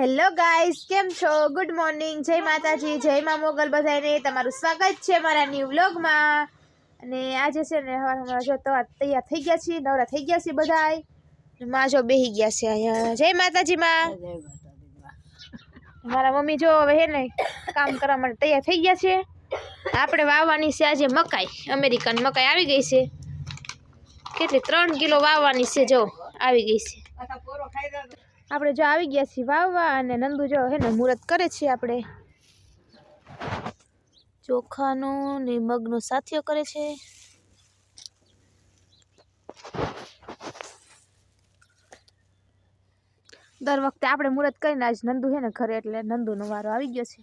Hello guys, કેમ છો? Good morning, જય માતાજી, જય મા મોગલ બધાને તમારું સ્વાગત છે મારા ન્યૂ વ્લોગમાં। અને આજે છે ને હમણાં જો તો તૈયાર થઈ ગયા છીએ, નવરા થઈ ગયા છીએ બધાય। માં જો બેહી ગયા છે અહીંયા। જય માતાજી માં। મારા મમ્મી જો હવે હે ને કામ કરવા માટે તૈયાર થઈ ગયા છે। આપણે વાવવાની છે આજે મકાઈ, અમેરિકન મકાઈ આવી ગઈ છે। કેટલી 3 કિલો વાવવાની છે, જો આવી ગઈ છે। આપણે જો આવી ગયા છીએ વાવવા, અને નંદુ જો હે ને મુહૂર્ત કરે છે। આપણે ચોખાનો ને મગનો સાથિયો કરે છે। દર વખતે આપણે મુહૂર્ત કરીને આજ નંદુ હે ને ઘરે, એટલે નંદુનો વારો આવી ગયો છે।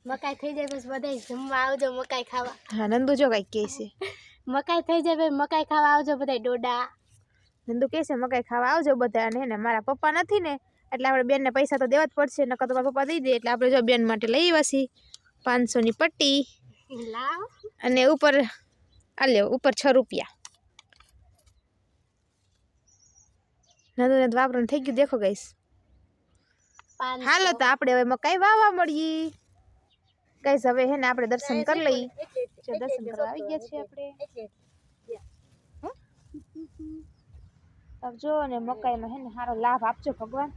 મકાઈ થઈ જાય બસ બધાય જમવા આવજો, મકાઈ ખાવા। હા, નંદુ જો કઈ કહે છે, મકાઈ થઈ જાય ભાઈ મકાઈ ખાવા આવજો બધાય ડોડા। નંદુ કહે છે મકાઈ ખાવા આવજો બધા। અને ને મારા પપ્પા નથી ને, એટલે આપણે બેનને પૈસા તો દેવા જ પડશે, નકર તો મારા પપ્પા દઈ દે। એટલે આપણે જો બેન માટે લઈ આવ્યા છીએ 500 ની પટ્ટી, લાવ અને ઉપર આ લ્યો ઉપર 6 રૂપિયા। નંદુને તો વાપરવાનું થઈ ગયું, દેખો ગાઈસ। હાલો તો આપણે હવે મકાઈ વાવવા મળીએ ગાઈસ। હવે હે ને આપણે દર્શન કરી લઈએ। જો દર્શન કરવા આવી ગયા છીએ આપણે। જો ને મકાઈમાં હે ને સારો લાભ આપજો ભગવાન,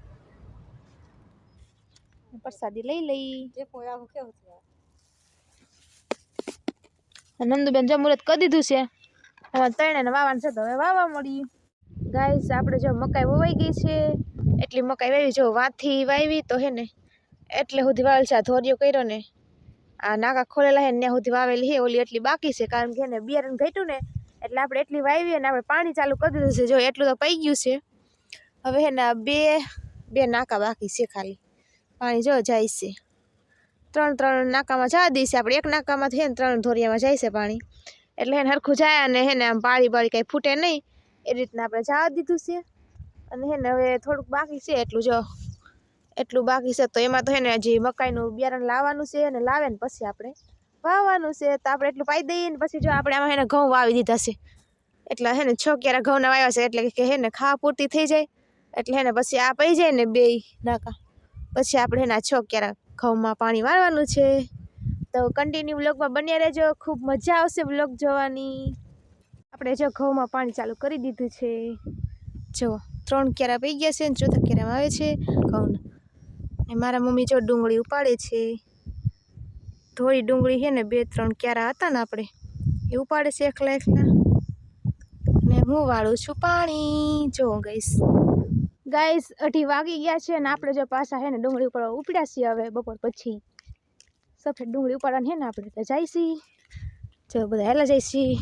પ્રસાદી લઈ લઈ। નંદુબેન જો મુહૂર્ત કરી દીધું છે, હવે 3 ને વાવવાનું છે, તો હવે વાવવા મળીએ ગાઈસ। આપણે જો મકાઈ વવાઈ ગઈ છે, એટલી મકાઈ વાવી, જો વાથી વાવી તો હે ને એટલે સુધી વાવેલ છે। ધોરિયો કર્યો ને આ નાકા ખોલેલા હે ને ત્યાં સુધી વાવેલી હે, ઓલી એટલી બાકી છે, કારણ કે ને બિયારણ ઘટ્યું ને એટલે આપણે એટલી વાવી અને આપણે પાણી ચાલુ કરી દીધું છે। જો એટલું તો પઈ ગયું છે, હવે હે ને બે નાકા બાકી છે, ખાલી પાણી જો જાય છે। 3 નાકામાં જવા દઈશે આપણે, એક નાકામાં હે ને 3 ધોરિયામાં જાય છે પાણી, એટલે હે ને હરખું જાય, અને હે ને આમ પાળી કઈ ફૂટે નહીં એ રીતના આપણે જવા દીધું છે। અને હે ને હવે થોડુંક બાકી છે, એટલું બાકી છે, તો એમાં તો હે ને હજી મકાઈનું બિયારણ લાવવાનું છે, અને લાવે ને પછી આપણે વાવવાનું છે। તો આપણે એટલું પાઈ દઈએ ને પછી જો આપણે આમાં હે ને ઘઉં વાવી દીધા છે, એટલે હે ને 6 ક્યારા ઘઉંના વાવ્યા છે, એટલે કે હે ને ખાવા પૂરતી થઈ જાય, એટલે હે ને પછી આ પઈ જાય ને 2 નાકા પછી આપણે હે ને 6 ક્યારા ઘઉંમાં પાણી વાળવાનું છે। તો કન્ટિન્યુ વ્લોગમાં બન્યા રહેજો, ખૂબ મજા આવશે વ્લોગ જોવાની। આપણે જો ઘઉંમાં પાણી ચાલુ કરી દીધું છે, જો 3 ક્યારા પઈ ગયા છે, ને 4થા ક્યારામાં આવે છે ઘઉંના। ને મારા મમ્મી જો ડુંગળી ઉપાડે છે, થોડી ડુંગળી છે ને 2-3 ક્યારા હતા ને આપણે એ ઉપાડે છે એકલા, ને હું વાળું છું પાણી। જો ગાઈસ 2:30 વાગી ગયા છે, ને આપણે જો પાછા હે ને ડુંગળી ઉપાડવા ઉપડ્યા છીએ। હવે બપોર પછી સફેદ ડુંગળી ઉપાડવાની હે ને આપણે તો જઈશી, જો બધા હેલા જઈશી।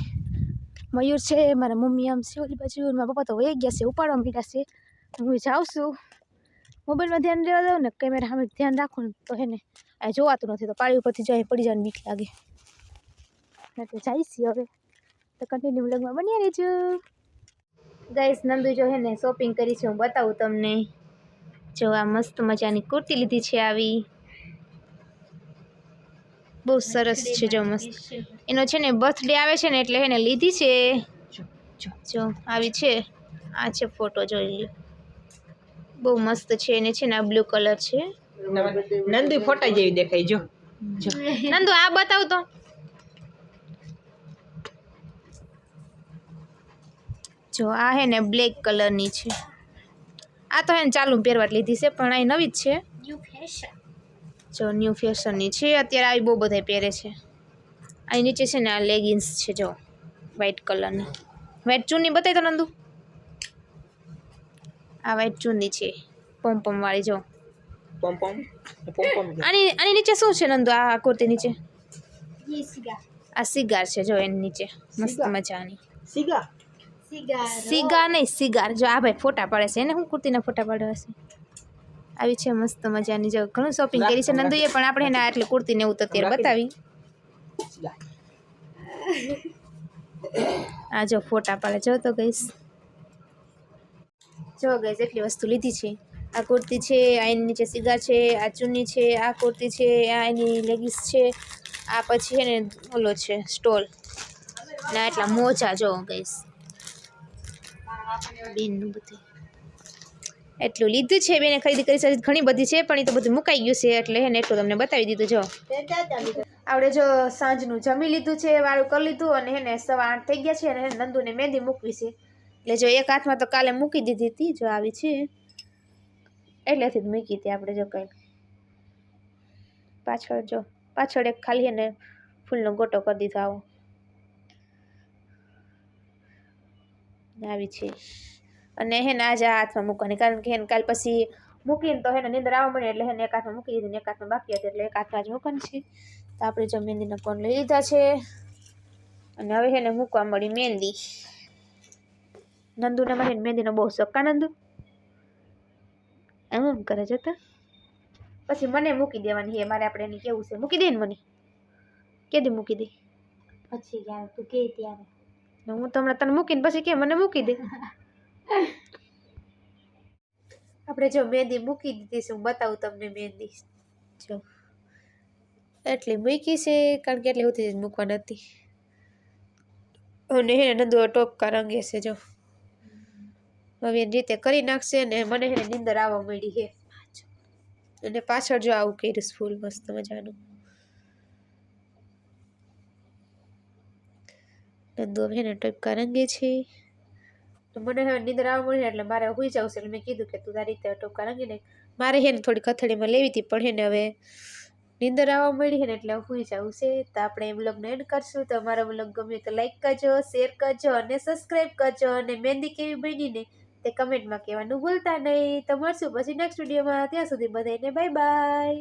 મયુર છે, મારા મમ્મી આમ છે ઓલી બાજુ, મારા પપ્પા તો વહી ગયા છે, ઉપાડવા મીઠા છે, હું જાઉં છું। મોબાઈલમાં ધ્યાન દેવા દઉં ને, કેમેરા સામે ધ્યાન રાખું ને તો હે ને આ જોવાતું નથી, તો પાળી ઉપરથી જાય પડી જવાની બીક લાગે, એટલે જઈશી હવે। તો કન્ટિન્યુ વ્લોગમાં બન્યા રહેજો ગાઈસ। નંદુ જો હે ને શોપિંગ કરી છે, હું બતાવું તમને। જો આ મસ્ત મજાની કુર્તી લીધી છે, આવી બહુ સરસ છે, જો મસ્ત। એનો છે ને બર્થડે આવે છે ને એટલે હે ને લીધી છે, જો આવી છે। આ છે ફોટો, જોઈ લ્યો, બહુ મસ્ત છે। એને છે ને આ બ્લુ કલર છે, નંદુ ફોટા જેવી દેખાય। જો નંદુ આ બતાવ તો, જો આ હે ને બ્લેક કલરની છે। આ તો હે ને ચાલુ પહેરવા લીધી છે, પણ આ નવી જ છે, જો ન્યૂ ફેશનની છે અત્યારે, આવી બહુ બધા પહેરે છે। આ નીચે છે ને આ લેગિન્સ છે, જો વ્હાઈટ કલરની। વ્હાઈટ ચૂની બતાવી તો નંદુ, આ વ્હાઈટ ચૂની છે પોમ વાળી, જો આની નીચે શું છે નંદુ? આ કુર્તી નીચે આ સિગાર છે, જો એની નીચે મસ્ત મજાની સિગાર નહીં, સિગાર। જો આ ભાઈ ફોટા પાડે છે, એને હું કુર્તીના ફોટા પાડવા છે। આવી છે મસ્ત મજાની. જો ઘણું શોપિંગ કરી છે નંદુએ, પણ આપણે એને આટલી કુર્તી ને એવું તો અત્યારે બતાવી. આ જો ફોટા પાડે જો તો ગઈશ. જો ગઈશ એટલી વસ્તુ લીધી છે. આ કુર્તી છે, આ એની નીચે સીગા છે, આ ચુન્ની છે, આ કુર્તી છે, આ એની લેગીસ છે, આ પછી છે ને ઓલો છે સ્ટોલ ના એટલા મોજા જો ગઈશ બેનનું બધું એટલું લીધું છે. બેને ખરીદી કરી છે ઘણી બધી છે, પણ એ તો બધું મુકાઈ ગયું છે એટલે હે ને એટલું તમને બતાવી દીધું. જો આપણે જો સાંજનું જમી લીધું છે, વાળું કરી લીધું અને હે ને 8:15 થઈ ગયા છે અને હે નંદુને મહેંદી મૂકવી છે. એટલે જો એક હાથમાં તો કાલે મૂકી દીધી હતી, જો આવી છે એટલેથી જ મૂકી હતી આપણે. જો કંઈક પાછળ જો પાછળ એક ખાલી એને ફૂલનો ગોટો કરી દીધો આવો આવી છે. અને હે ને આજે આ હાથમાં મૂકવાની, કારણ કે હે ને કાલ પછી મૂકીને તો હે ને નીંદર આવવા મળે એટલે હે ને એક હાથમાં મૂકી દીધી ને એક હાથમાં બાકી હતી એટલે એક હાથમાં જ મૂકવાની છે. તો આપણે જો મહેંદીના કોન લઈ લીધા છે અને હવે હે ને મૂકવા મળી મહેંદી. નંદુને મને મહેંદીનો બહુ શોખ. કા નંદુ એમ કરે જતા પછી મને મૂકી દેવાની હે મારે. આપણે એને કેવું છે મૂકી દે ને મને કેદી મૂકી દે પછી યાર તું કે ત્યારે હું તો હમણાં તને મૂકીને પછી કે મને મૂકી દે. આપણે જો મહેંદી મૂકી દીધી છે, હું બતાવું તમને મહેંદી. જો એટલી મૂકી છે કારણ કે એટલી હોતી જ મૂકવાની હતી. અને હે નંદુ ટોપકા રંગે છે. જો હવે એની રીતે કરી નાખશે ને મને હે નીંદર આવવા મળી છે. અને પાછળ જો આવું કર્યું ફૂલ મસ્ત મજાનું. નંદુ હવે ને ટપકા રંગે છે. મને હવે નીંદર આવવા મળી એટલે મારે સુઈ જવું છે. એટલે મેં કીધું કે તું તારી રીતે ટપકા રંગીને. મારે હે ને થોડી કથળીમાં લેવી હતી, પણ હે ને હવે નીંદર આવવા મળી છે ને એટલે સુઈ જવું છે. તો આપણે એ વ્લોગને એન્ડ કરશું. તો અમારો વ્લોગ ગમ્યો તો લાઈક કરજો, શેર કરજો અને સબસ્ક્રાઈબ કરજો. અને મહેંદી કેવી બની ને તે કમેન્ટમાં કહેવાનું ભૂલતા નહીં. તો મળશું પછી નેક્સ્ટ વિડીયોમાં. ત્યાં સુધી બધાને બાય બાય.